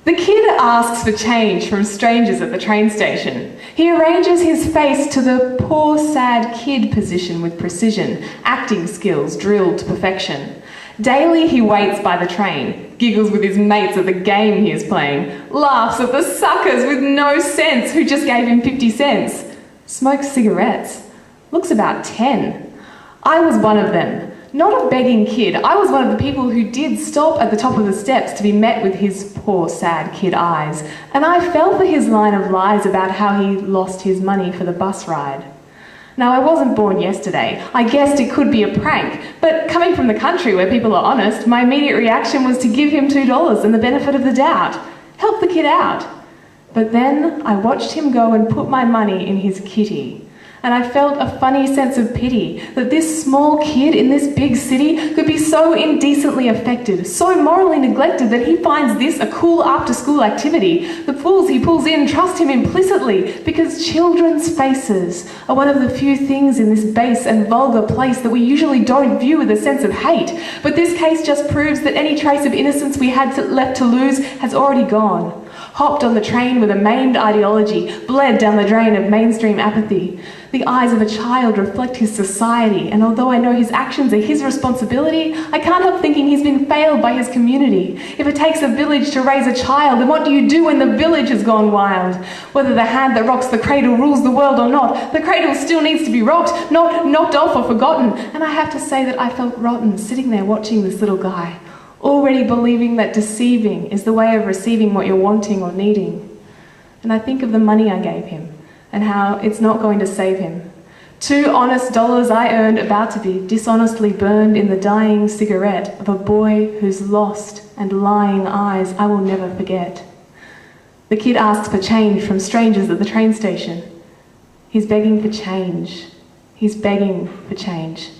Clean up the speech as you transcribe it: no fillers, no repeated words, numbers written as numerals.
The kid asks for change from strangers at the train station. He arranges his face to the poor, sad kid position with precision, acting skills drilled to perfection. Daily he waits by the train, giggles with his mates at the game he is playing, laughs at the suckers with no sense who just gave him 50 cents, smokes cigarettes, looks about 10. I was one of them. Not a begging kid. I was one of the people who did stop at the top of the steps to be met with his poor, sad kid eyes, and I fell for his line of lies about how he lost his money for the bus ride. Now, I wasn't born yesterday. I guessed it could be a prank, but coming from the country where people are honest, my immediate reaction was to give him $2 and the benefit of the doubt. Help the kid out. But then I watched him go and put my money in his kitty. And I felt a funny sense of pity that this small kid in this big city could be so indecently affected, so morally neglected that he finds this a cool after-school activity. The fools he pulls in trust him implicitly because children's faces are one of the few things in this base and vulgar place that we usually don't view with a sense of hate. But this case just proves that any trace of innocence we had left to lose has already gone. Hopped on the train with a maimed ideology, bled down the drain of mainstream apathy. The eyes of a child reflect his society, and although I know his actions are his responsibility, I can't help thinking he's been failed by his community. If it takes a village to raise a child, then what do you do when the village has gone wild? Whether the hand that rocks the cradle rules the world or not, the cradle still needs to be rocked, not knocked off or forgotten. And I have to say that I felt rotten sitting there watching this little guy, already believing that deceiving is the way of receiving what you're wanting or needing. And I think of the money I gave him, and how it's not going to save him. 2 honest dollars I earned about to be dishonestly burned in the dying cigarette of a boy whose lost and lying eyes I will never forget. The kid asks for change from strangers at the train station. He's begging for change. He's begging for change.